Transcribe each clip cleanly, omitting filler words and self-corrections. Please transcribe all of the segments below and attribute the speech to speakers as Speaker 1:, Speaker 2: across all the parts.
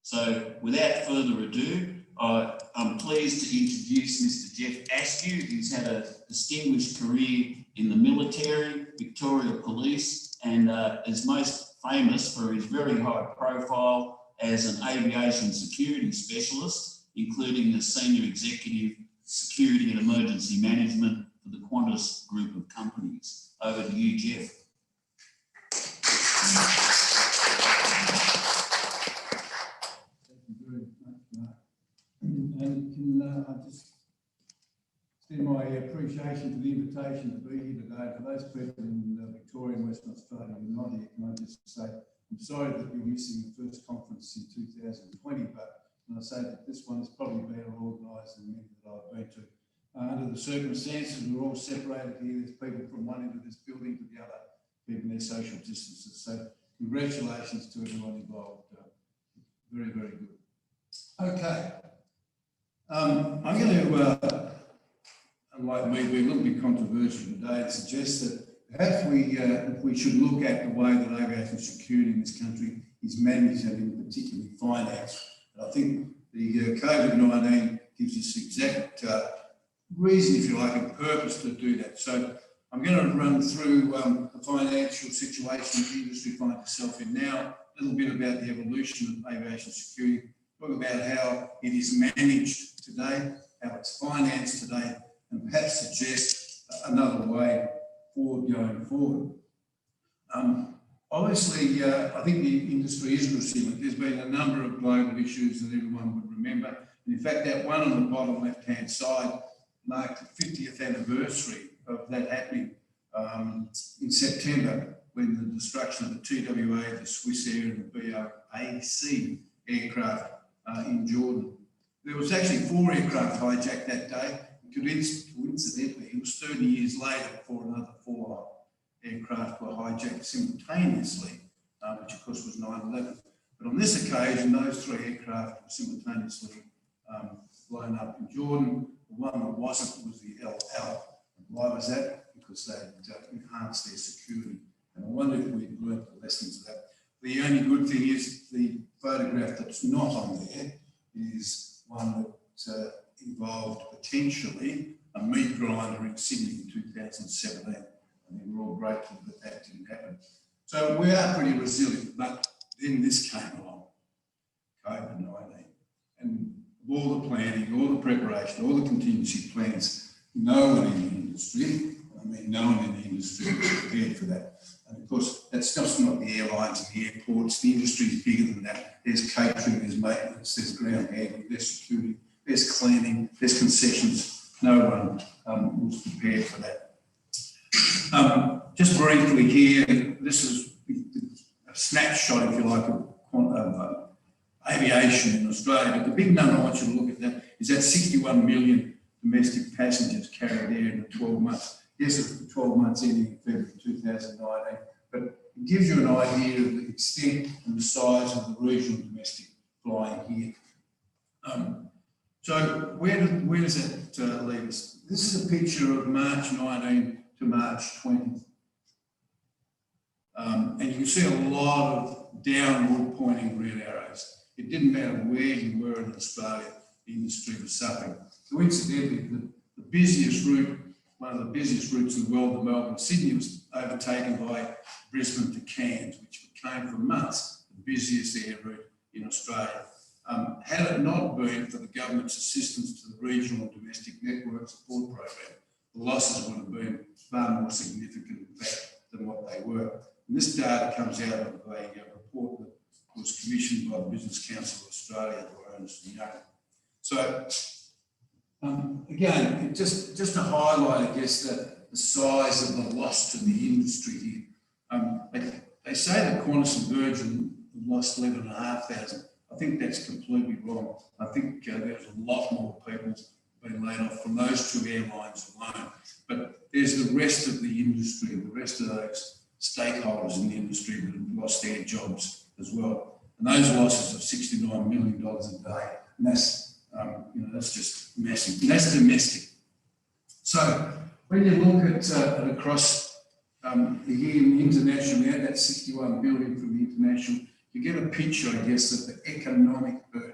Speaker 1: So without further ado, I'm pleased to introduce Mr. Geoff Askew, who's had a distinguished career in the military, Victoria Police, and is most famous for his very high profile as an aviation security specialist, including as Senior Executive Security and Emergency Management for the Qantas Group of companies. Over to you, Geoff.
Speaker 2: And can I just extend my appreciation for the invitation to be here today. For those people in Victoria and Western Australia who are not here, can I just say, I'm sorry that you're missing the first conference in 2020, but when I say that this one is probably better organised than many that I've been to. Under the circumstances, we're all separated here. There's people from one end of this building to the other, keeping their social distances. So congratulations to everyone involved. Very, very good. Okay. I'm going to, unlike me, be a little bit controversial today and suggest that perhaps we should look at the way that aviation security in this country is managed and in particularly financed. And I think the COVID-19 gives us exact reason, if you like, and purpose to do that. So I'm going to run through the financial situation the industry finds itself in now, a little bit about the evolution of aviation security, talk about how it is managed today, how it's financed today, and perhaps suggest another way forward going forward. Obviously, I think the industry is resilient. There's been a number of global issues that everyone would remember. And in fact, that one on the bottom left-hand side marked the 50th anniversary of that happening in September, when the destruction of the TWA, the Swiss Air and the BOAC aircraft in Jordan. There was actually 4 aircraft hijacked that day. Coincidentally, it was 30 years later before another 4 aircraft were hijacked simultaneously, which of course was 9/11. But on this occasion, those 3 aircraft were simultaneously blown up in Jordan. The one that wasn't was the El Al. Why was that? Because they enhanced their security. And I wonder if we'd learned the lessons of that. The only good thing is the photograph that's not on there is one that involved potentially a meat grinder in Sydney in 2017. I think we're all grateful that that didn't happen. So we are pretty resilient, but then this came along, COVID-19. And all the planning, all the preparation, all the contingency plans, no one in the industry, no one in the industry was prepared for that. And of course, that's just not the airlines and the airports. The industry is bigger than that. There's catering, there's maintenance, there's ground handling, there's security, there's cleaning, there's concessions. No one was prepared for that. Just briefly here, this is a snapshot, if you like, of aviation in Australia. But the big number I want you to look at that is that 61 million domestic passengers carried there in the 12 months. Yes, it's the 12 months ending in February 2019, but it gives you an idea of the extent and the size of the regional domestic flying here. So where does that leave us? This is a picture of March 19 to March 20. And you can see a lot of downward pointing red arrows. It didn't matter where you were in Australia, the industry was suffering. Coincidentally, the busiest route, one of the busiest routes in the world, the Melbourne-Sydney, was overtaken by Brisbane to Cairns, which became for months the busiest air route in Australia. Had it not been for the government's assistance to the regional and domestic network support program, the losses would have been far more significant, in fact, than what they were. And this data comes out of a report that was commissioned by the Business Council of Australia by Ernst & Young. So, again, just to highlight, I guess, the size of the loss to the industry here. They say that Qantas and Virgin lost 11,500. I think that's completely wrong. I think there's a lot more people being laid off from those 2 airlines alone. But there's the rest of the industry, the rest of those stakeholders in the industry that have lost their jobs as well. And those losses of $69 million a day, and that's, that's just massive. And that's domestic. So when you look at across the year in the international, we had that 61 billion from the international. to get a picture, I guess, of the economic burden.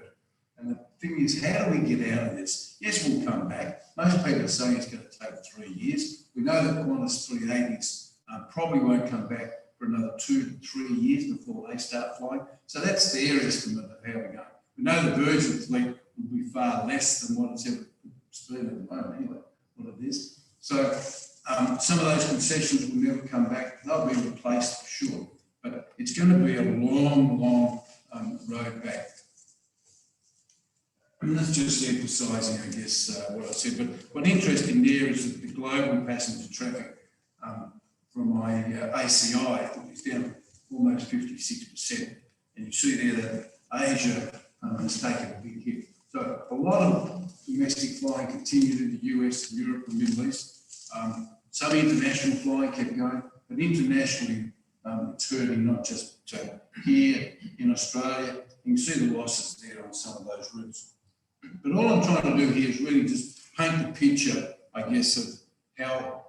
Speaker 2: And the thing is, how do we get out of this? Yes, we'll come back. Most people are saying it's going to take 3 years. We know that Qantas 380s probably won't come back for another 2 to 3 years before they start flying. So that's their estimate of how we're going. We know the Virgin fleet will be far less than what it's ever been at the moment, anyway, what it is. So some of those concessions will never come back. They'll be replaced for sure. But it's going to be a long, long road back. And that's just emphasising, I guess, what I said. But what's interesting there is that the global passenger traffic from my ACI is down almost 56%. And you see there that Asia has taken a big hit. So a lot of domestic flying continued in the US, Europe and Middle East. Some international flying kept going, but internationally it's hurting not just here in Australia. You can see the losses there on some of those routes. But all I'm trying to do here is really just paint the picture, I guess, of how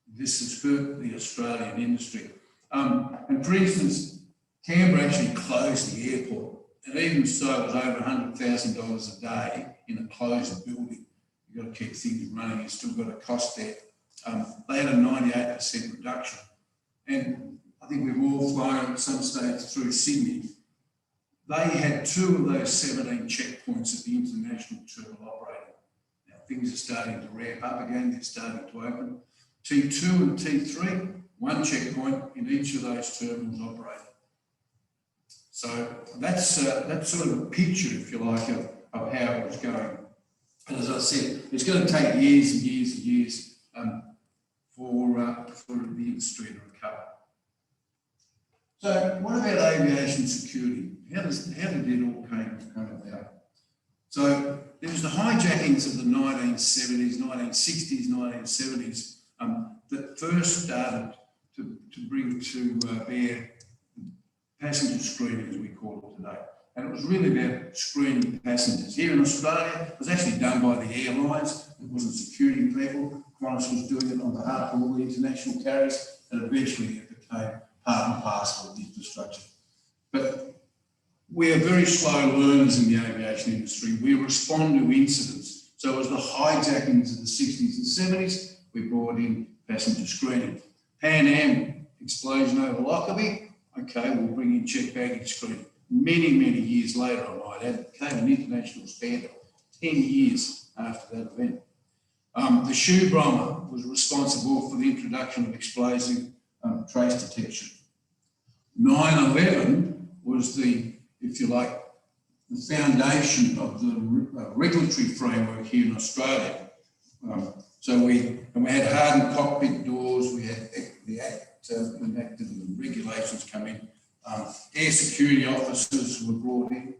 Speaker 2: this has hurt the Australian industry. And for instance, Canberra actually closed the airport, and even so, it was over $100,000 a day in a closed building. You've got to keep things running, you've still got a cost there. They had a 98% reduction. And I think we've all flown at some stage through Sydney. They had 2 of those 17 checkpoints at the international terminal operating. Now things are starting to ramp up again, they're starting to open. T2 and T3, 1 checkpoint in each of those terminals operating. So that's sort of a picture, if you like, of how it was going. And as I said, it's going to take years and years and years for the industry to recover. So what about aviation security? How did it all come about? So there was the hijackings of the 1970s, 1960s, 1970s that first started to bring to bear passenger screening, as we call it today. And it was really about screening passengers. Here in Australia, it was actually done by the airlines. It wasn't security people. Qantas was doing it on behalf of all the international carriers, and eventually it became part and parcel of the infrastructure. But we are very slow learners in the aviation industry. We respond to incidents. So as the hijackings of the 60s and 70s, we brought in passenger screening. Pan Am explosion over Lockerbie, okay, we'll bring in checked baggage screening. Many, many years later, I might add, it became an international standard, 10 years after that event. The shoe bomber was responsible for the introduction of explosive trace detection. 9/11 was the, if you like, the foundation of the regulatory framework here in Australia. So we had hardened cockpit doors, we had the Act enacted and the regulations come in. Air security officers were brought in.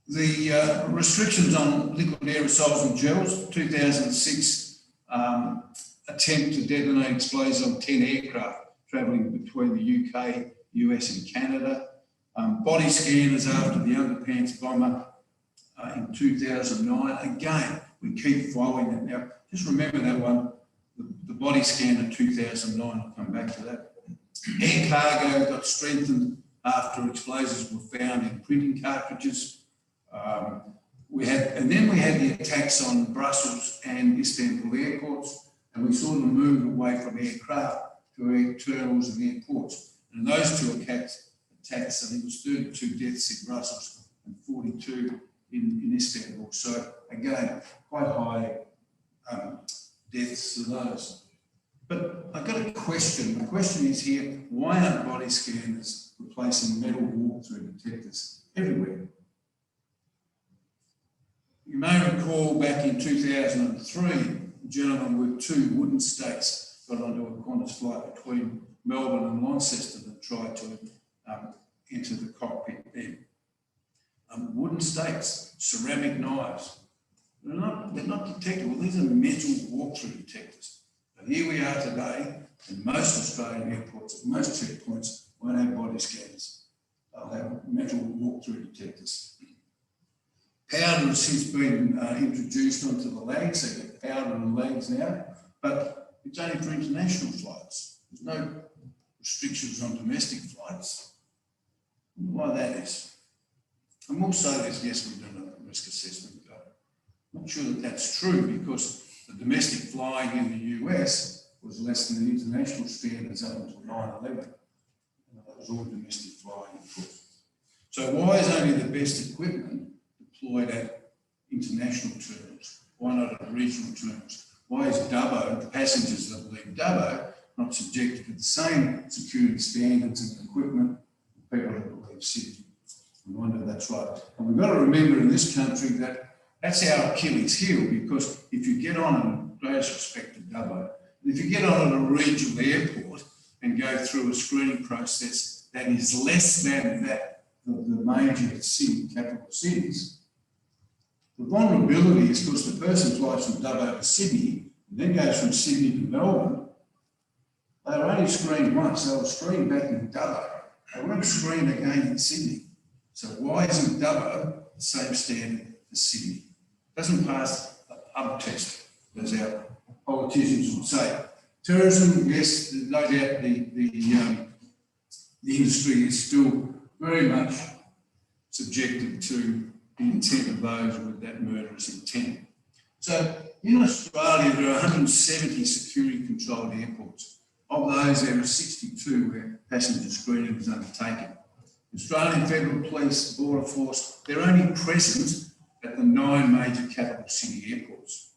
Speaker 2: The restrictions on liquid aerosols and gels, 2006 attempt to detonate explosives on 10 aircraft travelling between the UK, US and Canada. Body scanners after the underpants bomber in 2009. Again, we keep following it. Now, just remember that one, the body scanner 2009, I'll come back to that. Air cargo got strengthened after explosives were found in printing cartridges. We had the attacks on Brussels and Istanbul airports, and we sort of moved away from aircraft to air terminals and airports. And those 2 attacks, I think it was 32 deaths in Brussels and 42 in Istanbul. So again, quite high deaths to those. But I've got a question. The question is here, why aren't body scanners replacing metal walk-through detectors everywhere? You may recall back in 2003, a gentleman with 2 wooden stakes got onto a Qantas flight between Melbourne and Launceston and tried to enter the cockpit then. Wooden stakes, ceramic knives, they're not detectable. These are metal walk-through detectors. But here we are today, and most Australian airports, most checkpoints won't have body scanners. They'll have metal walk-through detectors. Powder has since been introduced onto the legs, so you get powder on the legs now. but it's only for international flights. There's no restrictions on domestic flights. I wonder why that is. And also there's, yes, we've done a risk assessment. I'm not sure that that's true because the domestic flying in the US was less than the international standards up until 9/11. That was all domestic flying, of course. So why is only the best equipment deployed at international terminals? Why not at regional terminals? Why is Dubbo, the passengers that leave Dubbo, not subjected to the same security standards and equipment as people that leave Sydney? I wonder if that's right. And we've got to remember in this country that that's our Achilles heel, because if you get on, and greatest respect to Dubbo, if you get on at a regional airport and go through a screening process that is less than that of the major city, capital cities, the vulnerability is because the person flies from Dubbo to Sydney and then goes from Sydney to Melbourne. They were only screened once. They were screened back in Dubbo. They weren't screened again in Sydney. So why isn't Dubbo the same standard as Sydney? Doesn't pass the pub test, as our politicians would say. Tourism, yes, no doubt the industry is still very much subjected to the intent of those with that murderous intent. So in Australia, there are 170 security controlled airports. Of those, there are 62 where passenger screening is undertaken. Australian Federal Police, Border Force, they're only present at the 9 major capital city airports.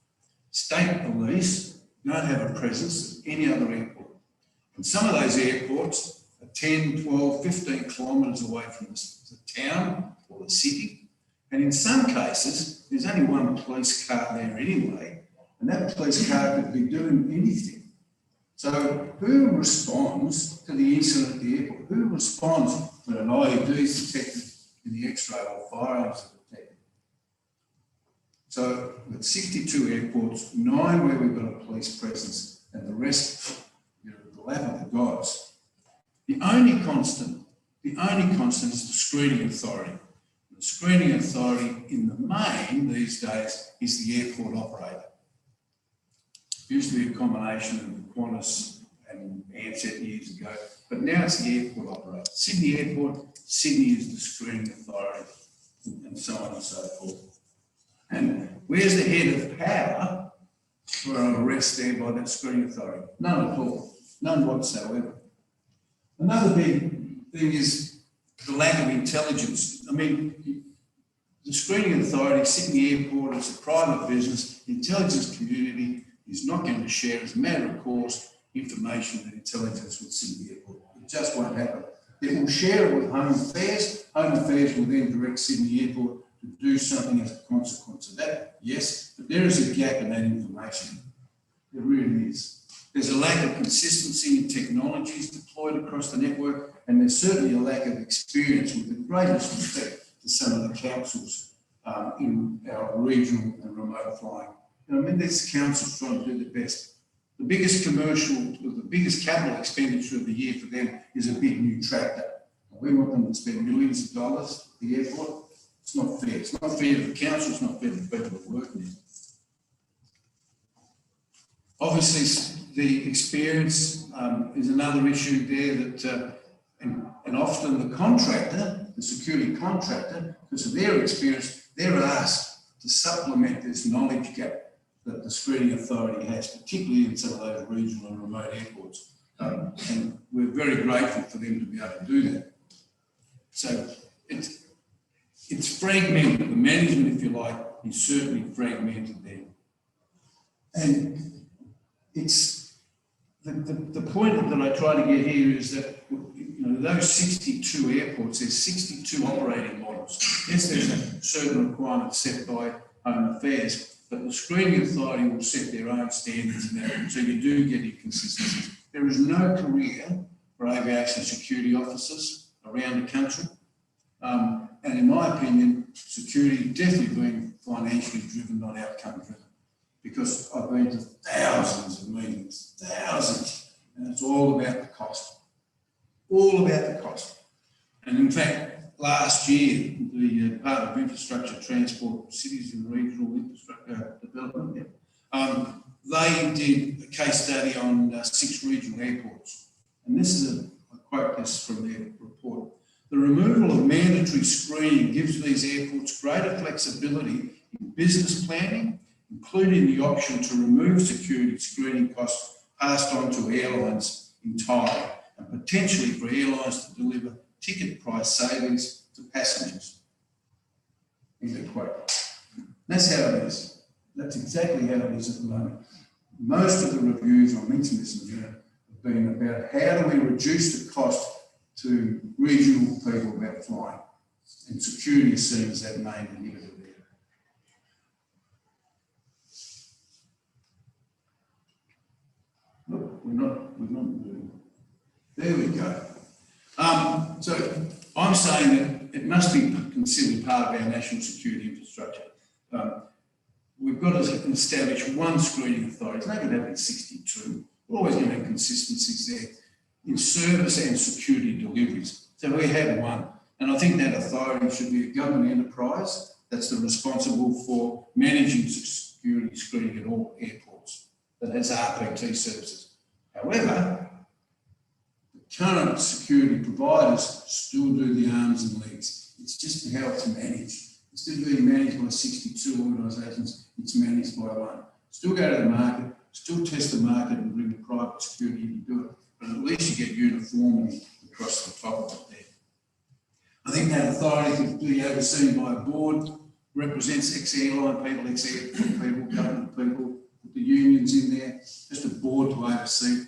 Speaker 2: State police don't have a presence at any other airport. And some of those airports are 10, 12, 15 kilometres away from the town or the city. And in some cases, there's only one police car there anyway, and that police car could be doing anything. So who responds to the incident at the airport? Who responds when an IED is detected in the X-ray or firearms are detected? So with 62 airports, 9 where we've got a police presence, and the rest, the lap of the gods. The only constant is the screening authority. The screening authority in the main these days is the airport operator. It used to be a combination of Qantas and Ansett years ago, but now it's the airport operator. Sydney Airport, Sydney is the screening authority, and so on and so forth. And where's the head of power for an arrest there by that screening authority? None at all, none whatsoever. Another big thing is the lack of intelligence. I mean, the screening authority, Sydney Airport, is a private business. The intelligence community is not going to share, as a matter of course, information and intelligence with Sydney Airport. It just won't happen. It will share it with Home Affairs. Home Affairs will then direct Sydney Airport to do something as a consequence of that. Yes, but there is a gap in that information. There really is. There's a lack of consistency in technologies deployed across the network, and there's certainly a lack of experience, with the greatest respect to some of the councils in our regional and remote flying. I mean, these councils trying to do their best. The biggest commercial, or the biggest capital expenditure of the year for them is a big new tractor. We want them to spend millions of dollars at the airport. It's not fair. It's not fair to the council. It's not fair to the people that work there. Obviously, the experience is another issue there that, and often the contractor, the security contractor, because of their experience, they're asked to supplement this knowledge gap that the screening authority has, particularly in some of those regional and remote airports. And we're very grateful for them to be able to do that. So it's fragmented. The management, if you like, is certainly fragmented there. And it's the point that I try to get here is that, you know, those 62 airports, there's 62 operating models. Yes, there's a certain requirement set by Home Affairs, but the screening authority will set their own standards in that, so you do get inconsistencies. There is no career for aviation security officers around the country. And in my opinion, security definitely being financially driven, not outcome-driven, because I've been to thousands of meetings, thousands, and it's all about the cost. All about the cost. And in fact, last year, the Department of Infrastructure, Transport, Cities and Regional Infrastructure Development, they did a case study on 6 regional airports. And this is I quote this from their report. The removal of mandatory screening gives these airports greater flexibility in business planning, including the option to remove security screening costs passed on to airlines entirely, and potentially for airlines to deliver ticket price savings to passengers. End of quote. That's how it is. That's exactly how it is at the moment. Most of the reviews, I mentioned this in there, have been about how do we reduce the cost to regional people about flying, and security is seen as that main inhibitor there. Look, we're not moving. There we go. So I'm saying that it must be considered part of our national security infrastructure. We've got to establish one screening authority. It's not going to have 62. We're always going to have consistencies there in service and security deliveries. So we have one. And I think that authority should be a government enterprise that's responsible for managing security screening at all airports that has RPT services. However, the current security providers still do the arms and legs. It's just how it's managed. Instead of being managed by 62 organisations, it's managed by one. Still go to the market, still test the market and bring the private security to do it, but at least you get uniformity across the top of it there. I think that authority could be overseen by a board, represents ex-airline people, ex-airport people, government people, put the unions in there, just a board to oversee.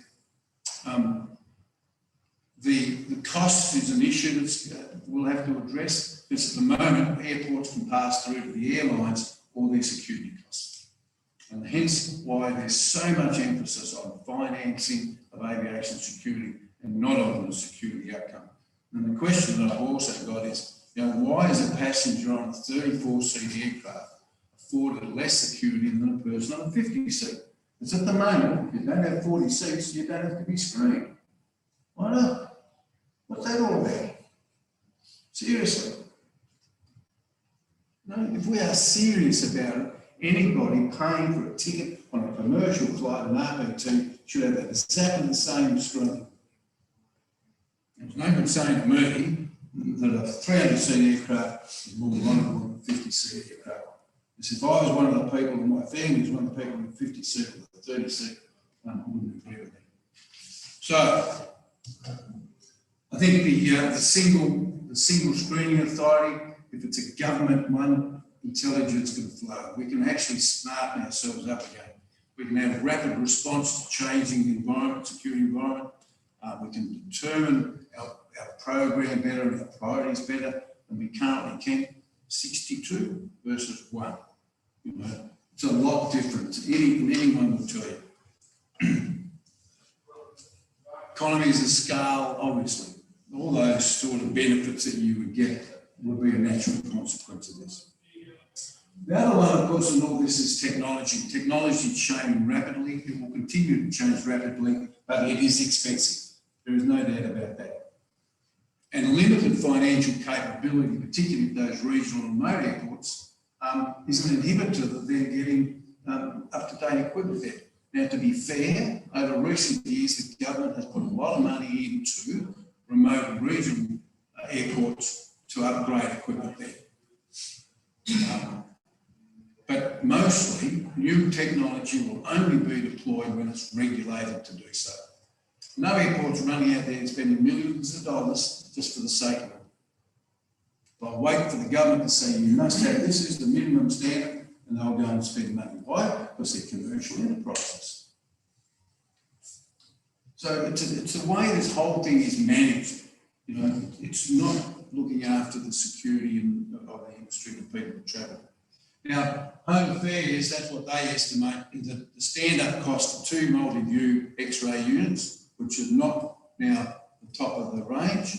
Speaker 2: The cost is an issue that we'll have to address, because at the moment airports can pass through to the airlines all their security costs. And hence why there's so much emphasis on financing of aviation security and not on the security outcome. And the question that I've also got is, why is a passenger on a 34-seat aircraft afforded less security than a person on a 50-seat? Because at the moment, if you don't have 40 seats, you don't have to be screened. Why not? What's that all about? Seriously. No, if we are serious about it, anybody paying for a ticket on a commercial flight, an RPT, should have exactly the same screening. There's no good saying to me that a 300-seat aircraft is more vulnerable than a 50-seat aircraft. Because if I was one of the people, and my family was one of the people in a 50-seat or a 30-seat, I wouldn't agree with that. So, I think the single screening authority, if it's a government one, intelligence can flow. We can actually smarten ourselves up again. We can have rapid response to changing the environment, security environment. We can determine our program better and our priorities better than we currently can. 62 versus 1. It's a lot different. Anyone will tell you. Economies of scale, obviously. All those sort of benefits that you would get would be a natural consequence of this. The other one, of course, in all this is technology. Technology is changing rapidly. It will continue to change rapidly, but it is expensive. There is no doubt about that. And limited financial capability, particularly those regional and remote airports, is an inhibitor that they're getting up-to-date equipment there. Now, to be fair, over recent years, the government has put a lot of money into remote and regional airports to upgrade equipment there. But mostly, new technology will only be deployed when it's regulated to do so. No airport's running out there and spending millions of dollars just for the sake of it. They'll wait for the government to say, you must have this is the minimum standard, and they'll go and spend money. Why? Because they're commercial enterprises. So it's the way this whole thing is managed. It's not looking after the security of the industry and people who travel. Now, home affairs, that's what they estimate, is that the stand-up cost of 2 multi-view X-ray units, which is not now the top of the range,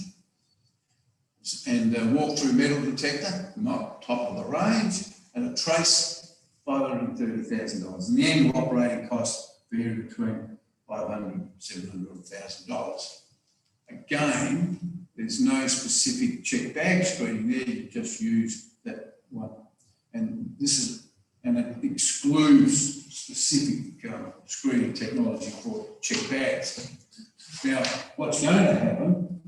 Speaker 2: and a walk-through metal detector, not top of the range, and a trace, $530,000. And the annual operating costs vary between $500, $700, and $1,000. Again, there's no specific check bag screening there, you just use that one. And it excludes specific screening screening technology for checked bags. Now, what's going to happen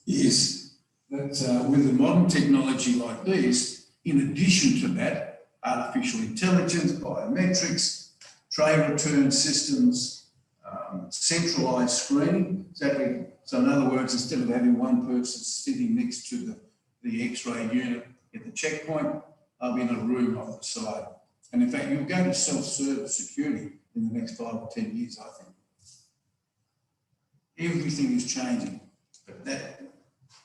Speaker 2: is that with the modern technology like these, in addition to that, artificial intelligence, biometrics, tray return systems, centralised screening. Exactly. So in other words, instead of having one person sitting next to the X-ray unit at the checkpoint, they'll be in a room off the side. And in fact, you'll go to self-service security in the next 5 or 10 years, I think. Everything is changing, but that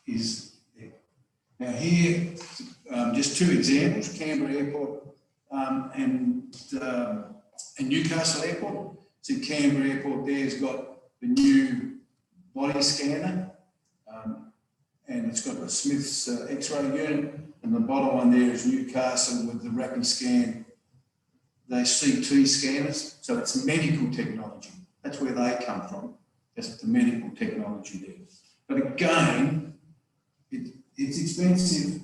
Speaker 2: is it. Now here, just two examples, Canberra Airport and Newcastle Airport. So Canberra Airport there's got the new body scanner and it's got the Smith's X-ray unit, and the bottom one there is Newcastle with the rapid scan. They CT scanners, so it's medical technology. That's where they come from. That's the medical technology there. But again, it's expensive.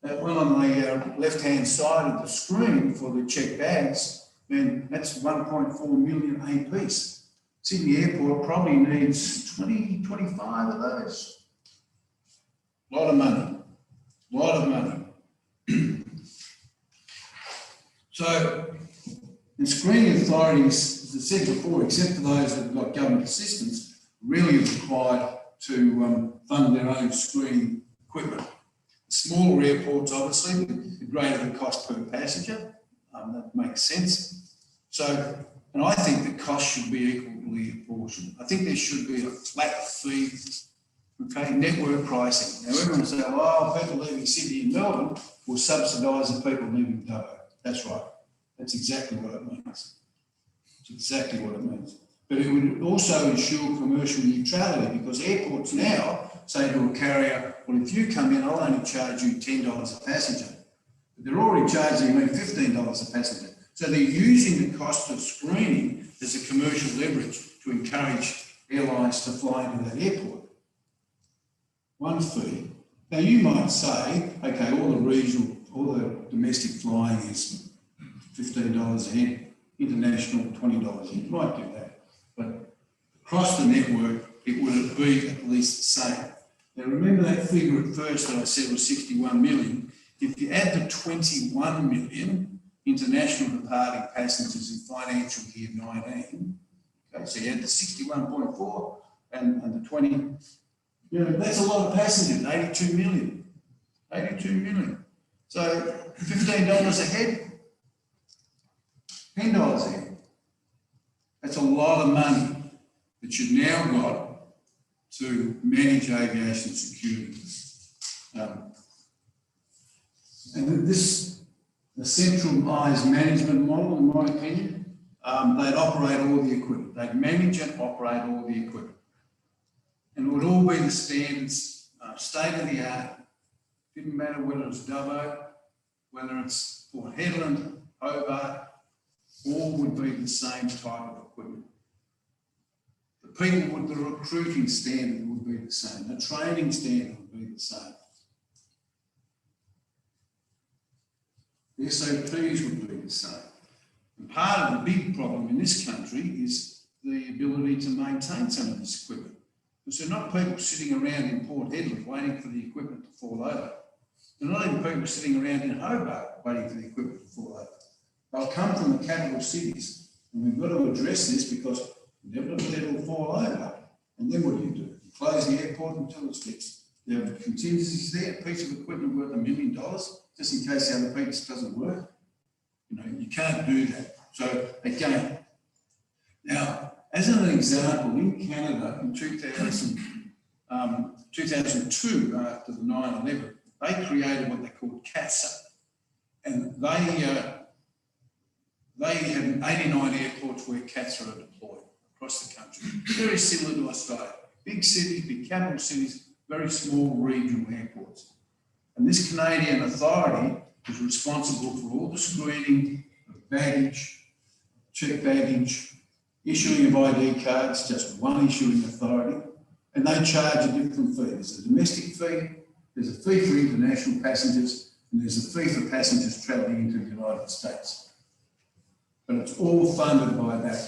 Speaker 2: That one on the left-hand side of the screen for the checked bags, then that's 1.4 million a piece. Sydney Airport probably needs 20, 25 of those. A lot of money, a lot of money. So, the screening authorities, as I said before, except for those that have got government assistance, really are required to fund their own screening equipment. Smaller airports, obviously, the greater the cost per passenger, that makes sense. So, and I think the cost should be equally apportioned. I think there should be a flat fee, okay, network pricing. Now everyone will say, well, people leaving Sydney and Melbourne will subsidise the people leaving Dubbo. That's right. That's exactly what it means. It's exactly what it means. But it would also ensure commercial neutrality, because airports now say to a carrier, well, if you come in, I'll only charge you $10 a passenger. But they're already charging me $15 a passenger. So they're using the cost of screening as a commercial leverage to encourage airlines to fly into that airport. One fee. Now you might say, okay, all the domestic flying is $15 a head, international $20 a head. You might do that. But across the network, it would be at least the same. Now remember that figure at first that I said was 61 million. If you add the 21 million international departing passengers in financial year 19, okay, so you add the 61.4 and the 20, you know, that's a lot of passengers, 82 million. 82 million. So $15 a head, $10 a head. That's a lot of money that you've now got to manage aviation security. And this, the centralised management model, in my opinion, they'd operate all the equipment. They'd manage and operate all the equipment. And it would all be the standards, state of the art. Didn't matter whether it's Dubbo, whether it's Port Hedland, Hobart, all would be the same type of equipment. The people with the recruiting standard would be the same. The training standard would be the same. The SOPs would be the same. And part of the big problem in this country is the ability to maintain some of this equipment. Because they're not people sitting around in Port Hedland waiting for the equipment to fall over. They're not even people sitting around in Hobart waiting for the equipment to fall over. They'll come from the capital cities, and we've got to address this because inevitably it'll fall over. And then what do? You close the airport until it's fixed. There are contingencies there, a piece of equipment worth $1 million, just in case the other piece doesn't work. You know, you can't do that. So again, now, as an example, in Canada in 2002, after the 9/11, they created what they called CASA. And they had 89 airports where CASA are deployed across the country. Very similar to Australia. Big cities, big capital cities, very small regional airports. And this Canadian authority is responsible for all the screening of baggage, checked baggage, issuing of ID cards, just one issuing authority, and they charge a different fee. There's a domestic fee, there's a fee for international passengers, and there's a fee for passengers travelling into the United States. But it's all funded by that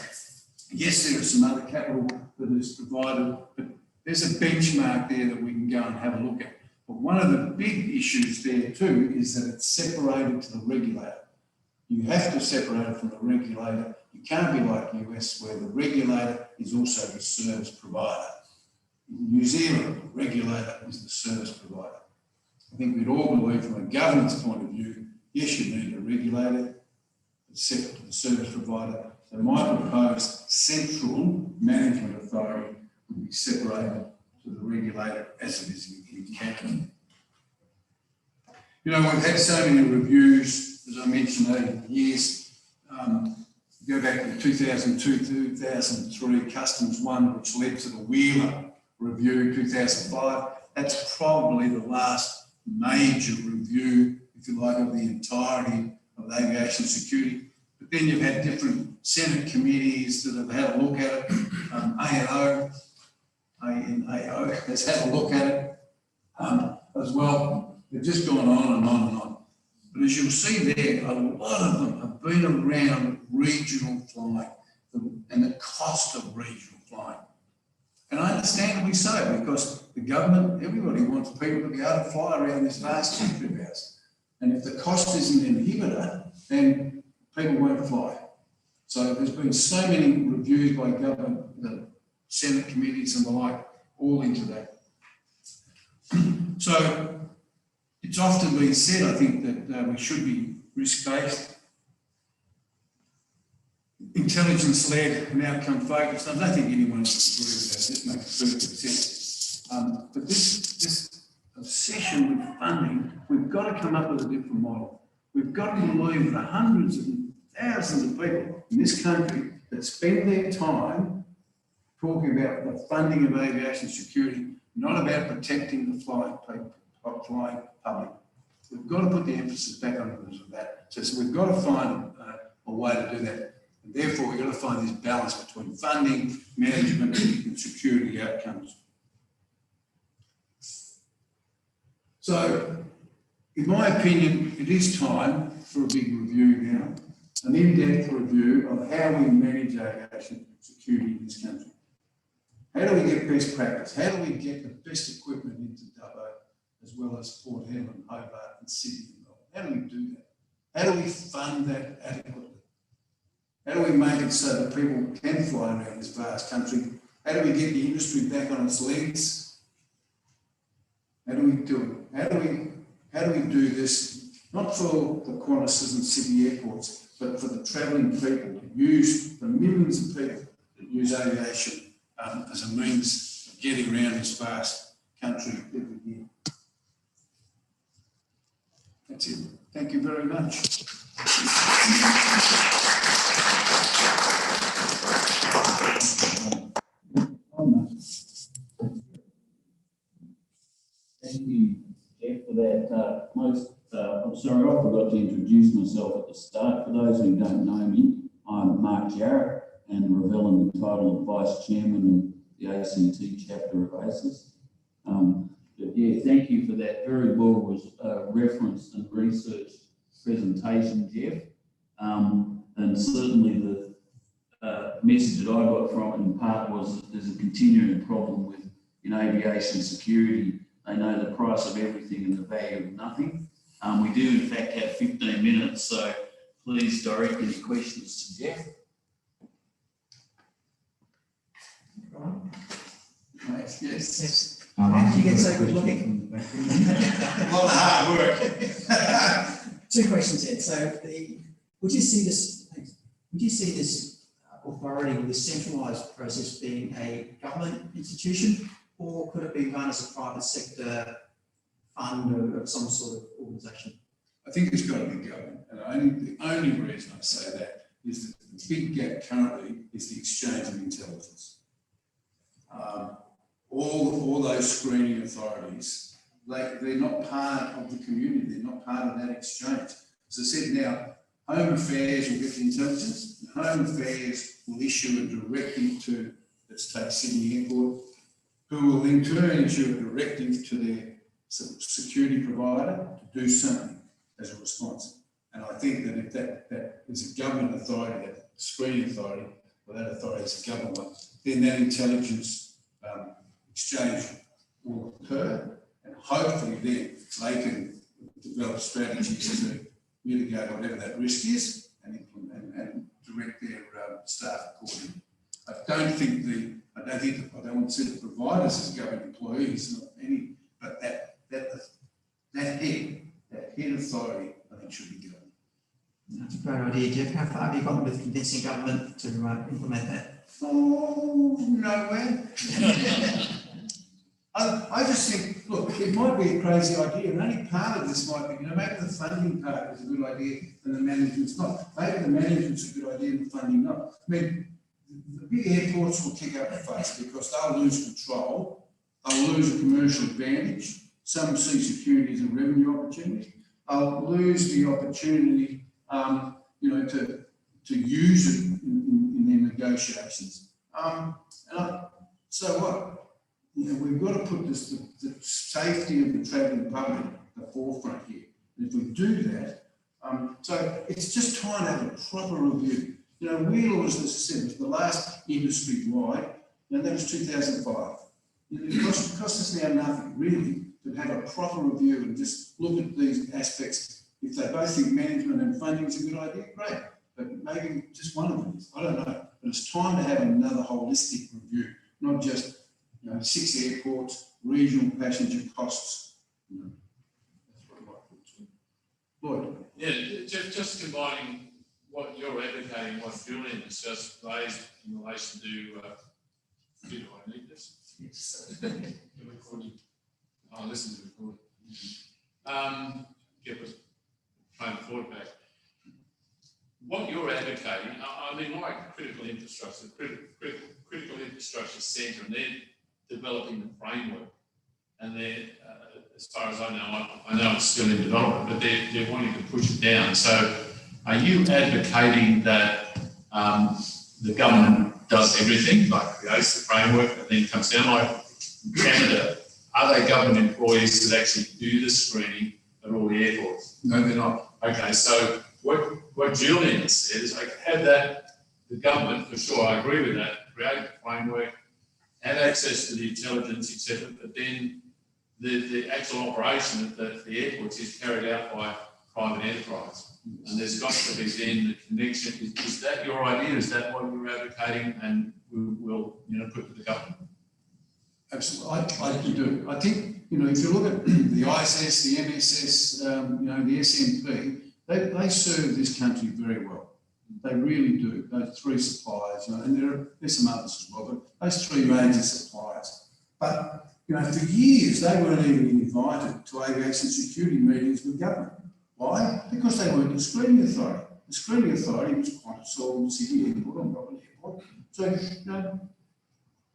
Speaker 2: Yes, there is some other capital that is provided, but there's a benchmark there that we can go and have a look at. But one of the big issues there too is that it's separated to the regulator. You have to separate it from the regulator. You can't be like US where the regulator is also the service provider. In New Zealand, the regulator is the service provider. I think we'd all believe from a governance point of view, yes, you need a regulator, it's separate to the service provider. So my proposed central management authority would be separated to the regulator as it is in Canada. You know, we've had so many reviews, as I mentioned, over the years. Go back to 2002, 2003, Customs 1, which led to the Wheeler Review, 2005. That's probably the last major review, if you like, of the entirety of aviation security. But then you've had different Senate committees that have had a look at it. ANAO has had a look at it as well. They've just gone on and on and on. But as you'll see there, a lot of them have been around regional flying and the cost of regional flying. And understandably so, because the government, everybody wants people to be able to fly around this vast country of ours. And if the cost isn't an inhibitor, then people won't fly. So there's been so many reviews by government, the Senate committees and the like, all into that. So it's often been said, I think, that we should be risk-based, intelligence-led and outcome-focused. I don't think anyone would agree with that. This makes perfect sense. But this obsession with funding, we've got to come up with a different model. We've got to believe that hundreds and thousands of people in this country that spend their time talking about the funding of aviation security, not about protecting the flying people, flying public. We've got to put the emphasis back on that. So we've got to find a way to do that. And therefore, we've got to find this balance between funding, management, and security outcomes. So, in my opinion, it is time for a big review now, an in-depth review of how we manage aviation security in this country. How do we get best practice? How do we get the best equipment into Dubbo, as well as Port Hedland, Hobart and Sydney and Melbourne? How do we do that? How do we fund that adequately? How do we make it so that people can fly around this vast country? How do we get the industry back on its legs? How do we do it? How do we do this, not for the Qantas's and city airports, but for the travelling people that use, the millions of people that use aviation as a means of getting around this vast country every year? That's it. Thank you very much.
Speaker 1: Thank you, Geoff, for that. I'm sorry, I forgot to introduce myself at the start. For those who don't know me, I'm Mark Jarrett and Ravel in the title of Vice Chairman of the ACT chapter of ACES. But yeah, thank you for that very well referenced and researched presentation, Geoff. And certainly the message that I got from it in part was that there's a continuing problem in aviation security. They know the price of everything and the value of nothing. We do in fact have 15 minutes, so please direct any questions to Geoff. Yes.
Speaker 3: How did you get so good looking?
Speaker 2: A lot of hard work.
Speaker 3: 2 questions here. So, would you see this authority or this centralised process being a government institution, or could it be run as a private sector fund or some sort of organisation?
Speaker 2: I think it's got to be government. And the only reason I say that is that the big gap currently is the exchange of intelligence. All those screening authorities, they're not part of the community, they're not part of that exchange. As I said now, Home Affairs will get the intelligence, and Home Affairs will issue a directive to, let's take Sydney Airport, who will in turn issue a directive to their security provider to do something as a response. And I think that if that is a government authority, that screening authority, or that authority is a government one, then that intelligence exchange will occur, and hopefully then they can develop strategies to mitigate whatever that risk is and implement and direct their staff accordingly. I don't want to see the providers as government employees, not any, but that head authority, I think, should be given.
Speaker 3: That's a great idea, Geoff. How far have you gotten with convincing government to implement that?
Speaker 2: Oh, nowhere. I just think, look, it might be a crazy idea, and only part of this might be, maybe the funding part is a good idea and the management's not. Maybe the management's a good idea and the funding not. I mean, the big airports will kick up the fuss because they'll lose control, they'll lose a commercial advantage, some see security as a revenue opportunity, they'll lose the opportunity, to use it in their negotiations. So what? We've got to put the safety of the travelling public at the forefront here. And if we do that, so it's just time to have a proper review. Wheelers, as I said, was the last industry-wide, that was 2005. It cost us now nothing, really, to have a proper review and just look at these aspects. If they both think management and funding is a good idea, great. But maybe just one of them is, I don't know. But it's time to have another holistic review, not just 6 airports, regional passenger costs. That's what I might put to. Lloyd?
Speaker 4: Yeah, just combining what you're advocating, what Julian has just raised in relation to, do I need this? Yes. Recording. I'll listen to the recording. Get us trying to forward back. What you're advocating, I mean, like critical infrastructure centre, and they're developing the framework, and they're, as far as I know it's still in development, but they're wanting to push it down. So, are you advocating that the government does everything, like creates the framework and then comes down, like Canada? Are they government employees that actually do the screening at all the airports?
Speaker 2: No, they're not.
Speaker 4: Okay, so what Julian said is, like, have that, the government, for sure, I agree with that, create the framework, have access to the intelligence, etc., but then the actual operation at the airports is carried out by private enterprise. And there's got to be then the connection. Is that your idea? Is that what you're advocating? And we'll put to the government?
Speaker 2: Absolutely, I do. I think, if you look at the ISS, the MSS, the SMP, they serve this country very well. They really do. Those 3 suppliers, and there's some others as well, but those 3 major suppliers. But, for years, they weren't even invited to aviation security meetings with government. Why? Because they weren't the screening authority. The screening authority was Qantas and Sydney Airport and Melbourne Airport. So,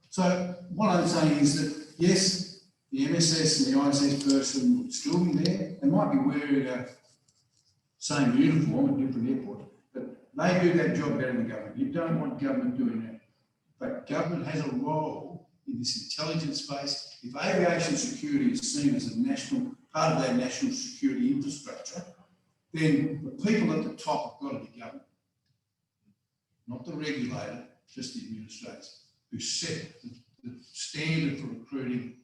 Speaker 2: so what I'm saying is that, yes, the MSS and the ISS person would still be there. They might be wearing a same uniform at different airports, but they do that job better than government. You don't want government doing that. But government has a role in this intelligence space. If aviation security is seen as a national part of their national security infrastructure, then the people at the top have got to be government, not the regulator, just the administrators, who set the standard for recruiting,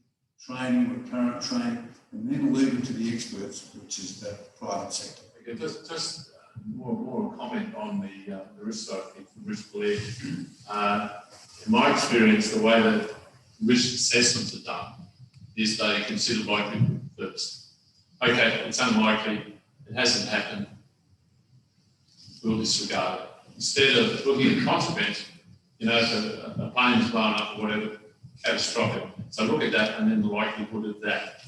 Speaker 2: training, recurrent training, and then leave it to the experts, which is the private sector.
Speaker 4: Okay, just more comment on the risk side of things, the risk belief. In my experience, the way that risk assessments are done is they consider likelihood first. Okay, it's unlikely, it hasn't happened, we'll disregard it. Instead of looking at consequence, if a plane is blown up or whatever, catastrophic. So look at that and then the likelihood of that,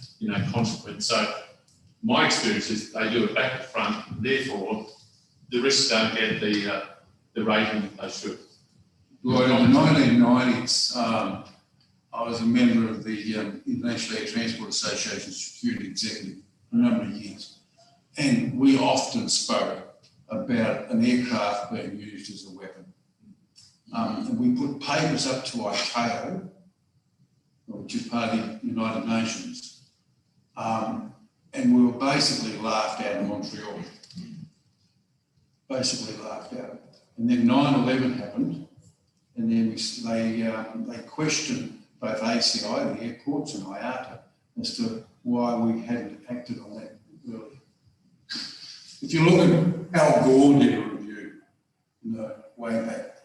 Speaker 4: consequence. So my experience is they do it back to front, and therefore the risks don't get the rating they should.
Speaker 2: Well, in the 1990s, I was a member of the International Air Transport Association Security Executive for a number of years. And we often spoke about an aircraft being used as a weapon. And we put papers up to ICAO, which is part of the United Nations, and we were basically laughed out in Montreal. Basically laughed out. And then 9/11 happened, and then they questioned both ACI, the airports, and IATA as to why we hadn't acted on that earlier. If you look at Al Gore did a review, way back,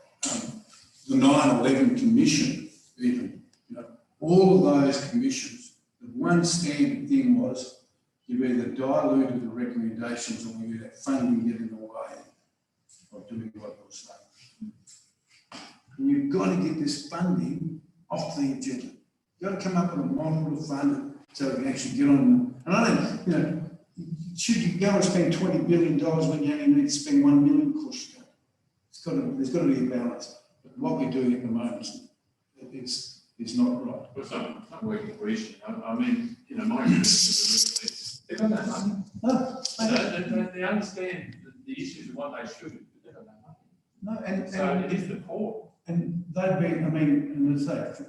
Speaker 2: the 9/11 Commission, even, all of those commissions, the one standard thing was you either diluted the recommendations or you let funding get in the way of doing what you're saying. And you've got to get this funding off the agenda. You've got to come up with a model to fund it so we can actually get on. And I don't, should you go and spend $20 billion when you only need to spend $1 million? Of course you don't. There's got to be a balance. But what we're doing at the moment is not right.
Speaker 4: Well, it's not working for each. I mean, my experience they've got no money.
Speaker 2: No,
Speaker 4: They understand the issues of what they should do, but they've got no money.
Speaker 2: no,
Speaker 4: So it is the poor.
Speaker 2: And they've been, and as I say,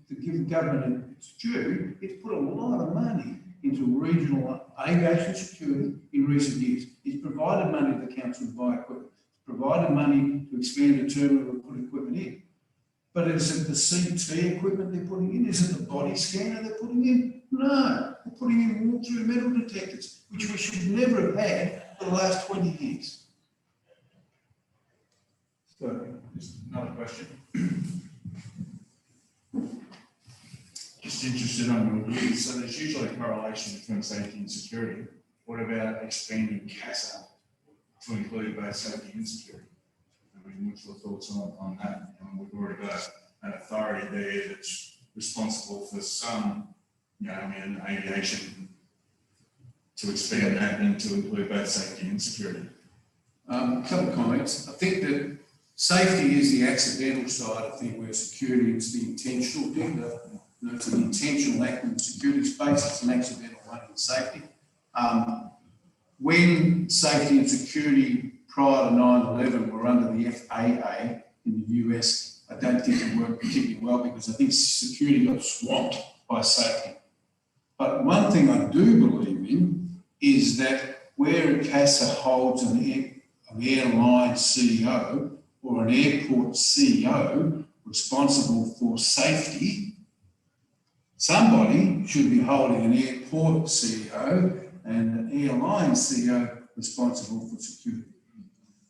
Speaker 2: to give government its due, it's put a lot of money into regional aviation security in recent years. It's provided money to the council to buy equipment. It's provided money to expand the terminal and put equipment in. But is it the CT equipment they're putting in? Is it the body scanner they're putting in? No, they're putting in walk-through metal detectors, which we should never have had for the last 20 years. So,
Speaker 5: Just another question. Just interested on your views. So there's usually a correlation between safety and security. What about expanding CASA to include both safety and security? I mean, what's your thoughts on that? We've already got an authority there that's responsible for some, aviation, to expand that and to include both safety and security.
Speaker 2: A couple of comments. I think that safety is the accidental side of things, where security is the intentional thing. It's an intentional act in the security space. It's an accidental one in safety. When safety and security prior to 9/11 were under the FAA in the US, I don't think it worked particularly well because I think security got swamped by safety. But one thing I do believe in is that where CASA holds an airline CEO or an airport CEO responsible for safety, somebody should be holding an airport CEO and an airline CEO responsible for security.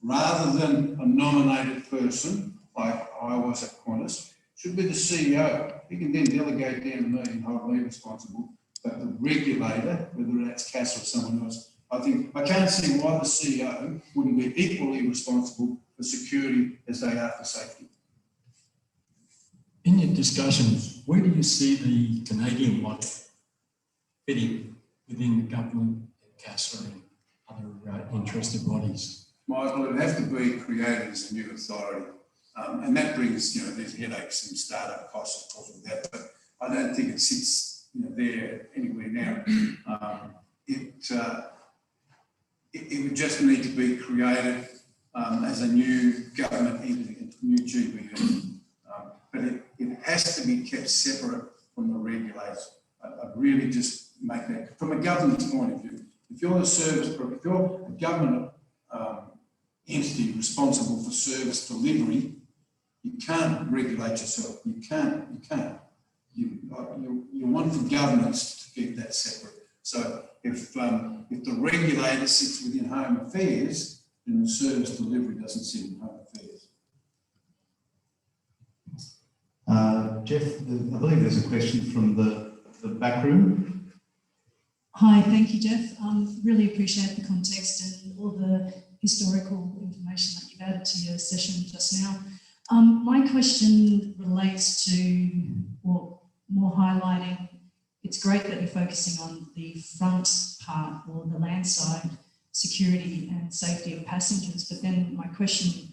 Speaker 2: Rather than a nominated person, like I was at Qantas, should be the CEO. He can then delegate down to me and hold me responsible. But the regulator, whether that's CAS or someone else, I can't see why the CEO wouldn't be equally responsible for security as they are for safety.
Speaker 6: In your discussions, where do you see the Canadian model fitting within the government, CASA and other interested bodies?
Speaker 2: Michael, it would have to be created as a new authority. And that brings, there's headaches and startup costs, of course, with that, but I don't think it sits, there anywhere now. It would just need to be created as a new government entity, a new GBE. But it has to be kept separate from the regulators. I'd really just make that, from a government's point of view, if you're if you're a government entity responsible for service delivery, you can't regulate yourself. You can't. You want the governance to keep that separate. So if the regulator sits within Home Affairs, then the service delivery doesn't sit in Home Affairs.
Speaker 7: Geoff, I believe there's a question from the back room.
Speaker 8: Hi, thank you, Geoff. Really appreciate the context and all the historical information that you've added to your session just now. My question relates to, well, more highlighting, it's great that you're focusing on the front part or the land side, security and safety of passengers, but then my question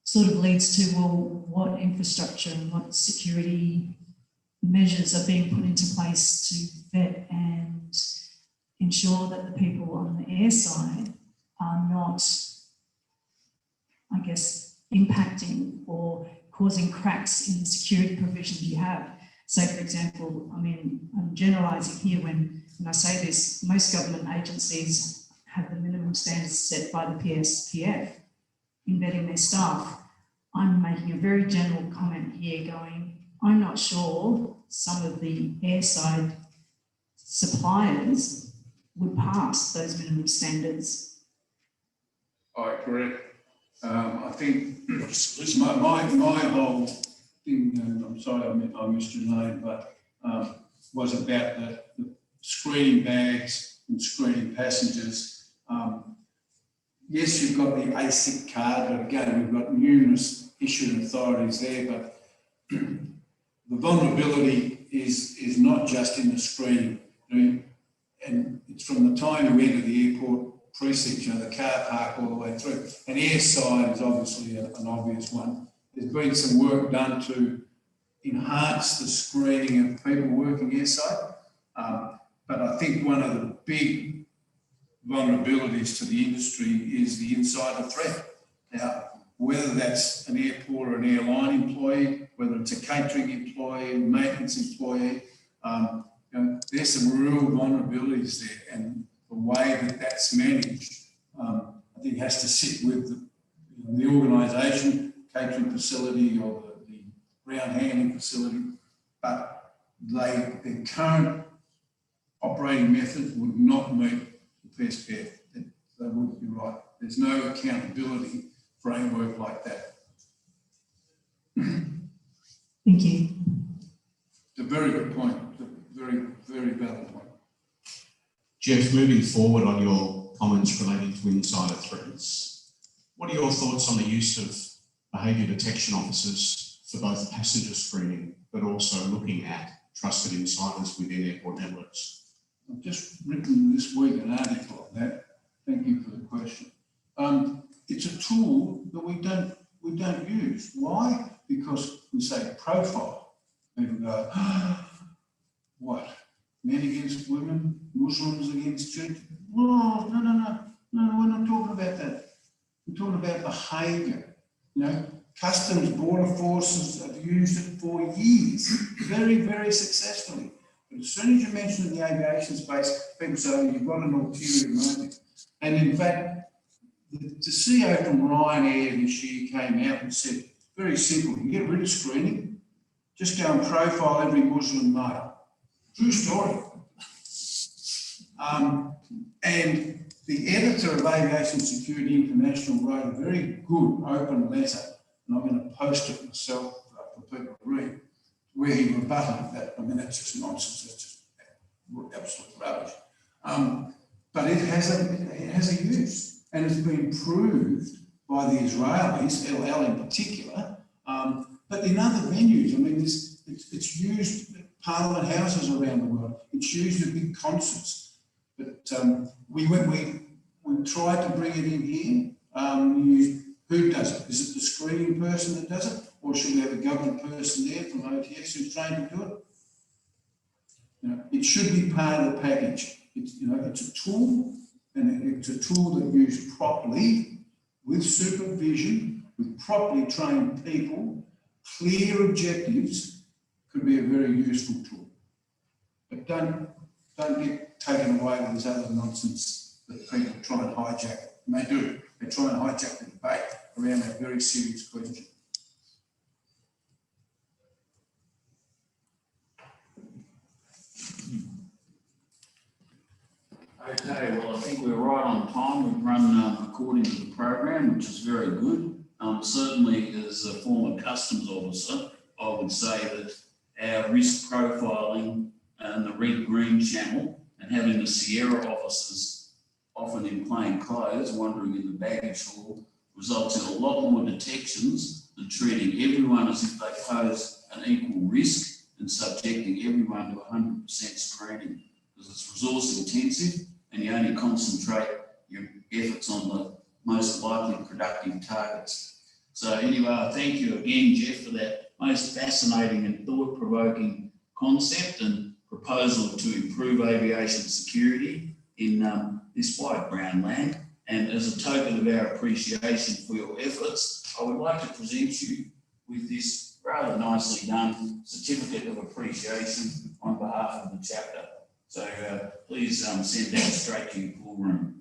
Speaker 8: sort of leads to, well, what infrastructure and what security measures are being put into place to vet and ensure that the people on the air side are not, I guess, impacting or causing cracks in the security provisions you have. So, for example, I mean, I'm generalising here when I say this, most government agencies have the minimum standards set by the PSPF in vetting their staff. I'm making a very general comment here going, I'm not sure some of the airside suppliers would pass those minimum standards.
Speaker 2: I agree. I think my whole thing, and I'm sorry I missed your name, but was about the screening bags and screening passengers. Yes, you've got the ASIC card, but again, we've got numerous issuing authorities there, but the vulnerability is not just in the screening. And it's from the time you enter the airport precinct, the car park all the way through. And airside is obviously an obvious one. There's been some work done to enhance the screening of people working airside. But I think one of the big vulnerabilities to the industry is the insider threat. Now, whether that's an airport or an airline employee, whether it's a catering employee, maintenance employee, there's some real vulnerabilities there, and the way that that's managed, I think has to sit with the organisation, catering facility or the ground handling facility, but their current operating methods would not meet the best care. They would be right. There's no accountability framework like that.
Speaker 8: Thank you.
Speaker 2: It's a very good point. It's a very, very valid point.
Speaker 9: Geoff, moving forward on your comments relating to insider threats, what are your thoughts on the use of behaviour detection officers for both passenger screening, but also looking at trusted insiders within airport networks?
Speaker 2: I've just written this week an article on that. Thank you for the question. It's a tool that we don't use. Why? Because we say profile. People go, what? Men against women, Muslims against Jews? No, we're not talking about that. We're talking about behaviour. Customs border forces have used it for years, very, very successfully. But as soon as you mention the aviation space, people say, oh, you've got an ulterior motive. And in fact, the CEO from Ryanair this year came out and said, very simple, you get rid of screening, just go and profile every Muslim male. True story. And the editor of Aviation Security International wrote a very good open letter, and I'm going to post it myself for people to read, where he rebutted that. I mean, that's just nonsense. That's just absolute rubbish. But it has a use, and it's been proved by the Israelis, El Al in particular, but in other venues. I mean, it's used at Parliament houses around the world. It's used at big concerts. But we tried to bring it in here. Who does it? Is it the screening person that does it, or should we have a government person there from OTS who's trained to do it? It should be part of the package. It's a tool, and it's a tool that used properly, with supervision, with properly trained people, clear objectives, could be a very useful tool. But don't get taken away with this other nonsense that people try and hijack it. And they do. They try and hijack the debate around that very serious question.
Speaker 1: Okay, well, I think we're right on time. We've run according to the program, which is very good. Certainly, as a former customs officer, I would say that our risk profiling and the red green channel, and having the Sierra officers often in plain clothes wandering in the baggage hall, results in a lot more detections than treating everyone as if they pose an equal risk and subjecting everyone to 100% screening, because it's resource intensive and you only concentrate your efforts on the most likely productive targets. So anyway, thank you again, Geoff, for that most fascinating and thought-provoking concept and proposal to improve aviation security in this wide brown land. And as a token of our appreciation for your efforts, I would like to present you with this rather nicely done certificate of appreciation on behalf of the chapter. So please send that straight to your pool room.